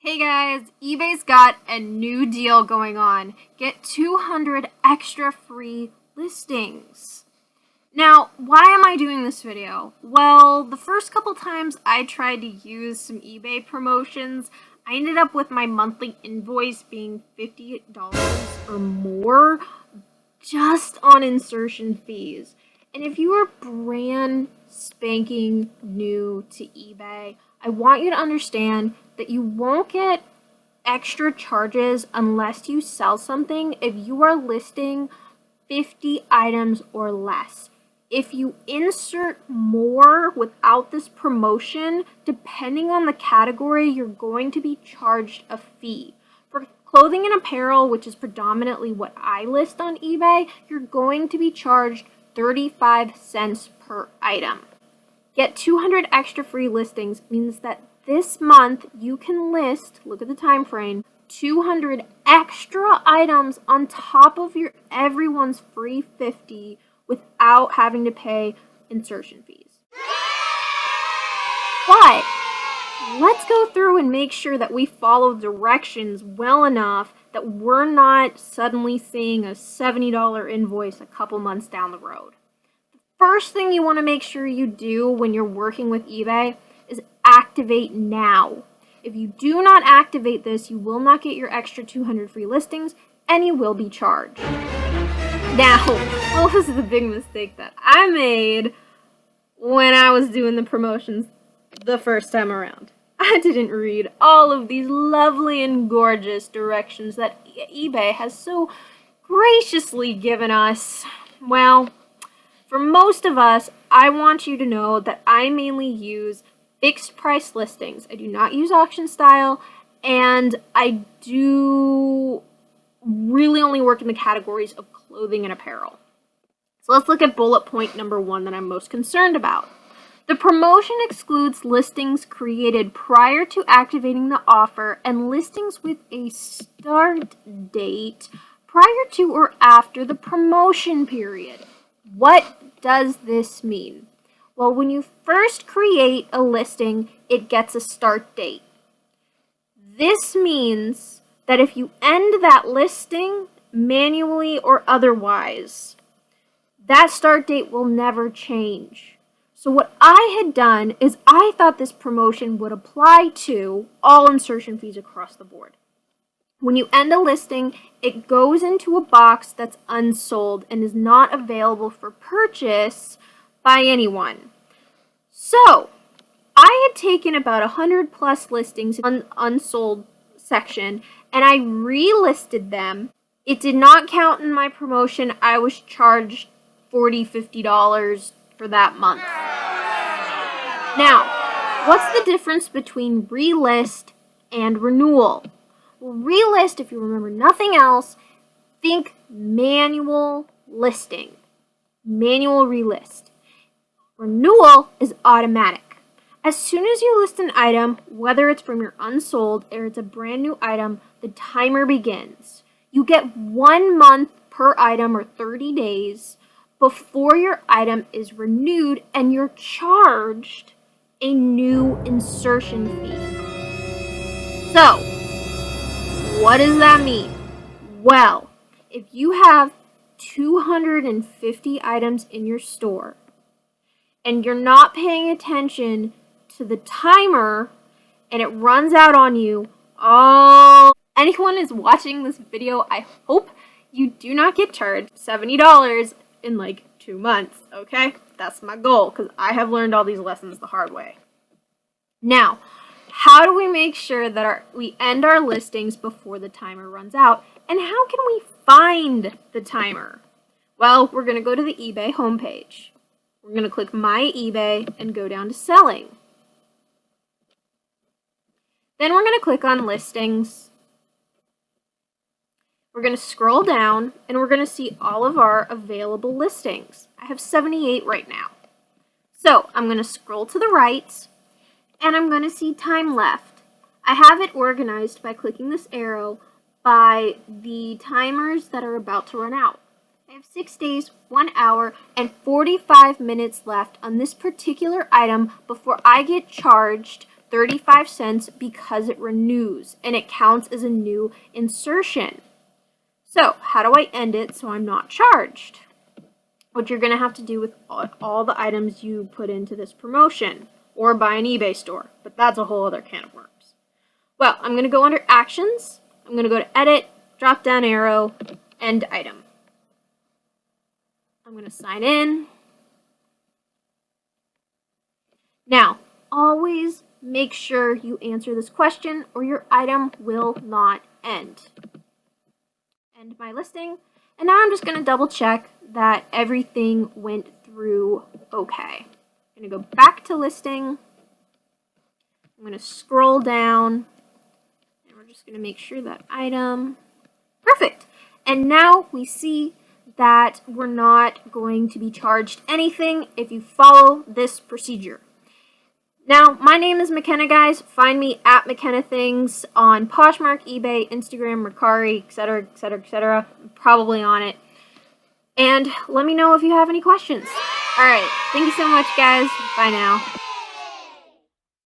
Hey guys, eBay's got a new deal going on. Get 200 extra free listings. Now, why am I doing this video? Well, the first couple times I tried to use some eBay promotions, I ended up with my monthly invoice being $50 or more just on insertion fees. And if you are brand spanking new to eBay, I want you to understand that you won't get extra charges unless you sell something if you are listing 50 items or less. If you insert more without this promotion, depending on the category, you're going to be charged a fee. For clothing and apparel, which is predominantly what I list on eBay, you're going to be charged 35 cents per item. Get 200 extra free listings means that this month you can list, look at the time frame, 200 extra items on top of your everyone's free 50 without having to pay insertion fees. But let's go through and make sure that we follow directions well enough that we're not suddenly seeing a $70 invoice a couple months down the road. The first thing you want to make sure you do when you're working with eBay is activate now. If you do not activate this, you will not get your extra 200 free listings and you will be charged. Now, what was the big mistake that I made when I was doing the promotions the first time around? I didn't read all of these lovely and gorgeous directions that eBay has so graciously given us. Well, for most of us, I want you to know that I mainly use fixed price listings. I do not use auction style, and I do really only work in the categories of clothing and apparel. So let's look at bullet point number 1 that I'm most concerned about. The promotion excludes listings created prior to activating the offer and listings with a start date prior to or after the promotion period. What does this mean? Well, when you first create a listing, it gets a start date. This means that if you end that listing manually or otherwise, that start date will never change. So what I had done is I thought this promotion would apply to all insertion fees across the board. When you end a listing, it goes into a box that's unsold and is not available for purchase by anyone. So, I had taken about 100 plus listings in the unsold section and I relisted them. It did not count in my promotion. I was charged $40, $50 for that month. Now, what's the difference between relist and renewal? Well, relist, if you remember nothing else, think manual listing, manual relist. Renewal is automatic. As soon as you list an item, whether it's from your unsold or it's a brand new item, the timer begins. You get 1 month per item or 30 days before your item is renewed and you're charged a new insertion fee. So, what does that mean? Well, if you have 250 items in your store and you're not paying attention to the timer and it runs out on you, anyone is watching this video, I hope you do not get charged $70 in like 2 months, okay? That's my goal because I have learned all these lessons the hard way. Now, how do we make sure that we end our listings before the timer runs out? And how can we find the timer? Well, we're going to go to the eBay homepage. We're going to click My eBay and go down to Selling. Then we're going to click on Listings. We're going to scroll down and we're going to see all of our available listings. I have 78 right now. So I'm going to scroll to the right and I'm going to see time left. I have it organized by clicking this arrow by the timers that are about to run out. I have 6 days, 1 hour, and 45 minutes left on this particular item before I get charged 35 cents because it renews and it counts as a new insertion. So how do I end it so I'm not charged? What you're going to have to do with all the items you put into this promotion or buy an eBay store, but that's a whole other can of worms. Well, I'm going to go under Actions. I'm going to go to Edit, drop down arrow, End Item. I'm going to sign in. Now, always make sure you answer this question or your item will not end. End my listing. And now I'm just going to double check that everything went through okay. I'm going to go back to listing. I'm going to scroll down. And we're just going to make sure that item. Perfect. And now we see that we're not going to be charged anything if you follow this procedure. Now, my name is McKenna, guys. Find me at mckennathings on Poshmark, eBay, Instagram, Mercari, etc., etc., etc. I'm probably on it. And let me know if you have any questions. All right. Thank you so much, guys. Bye now.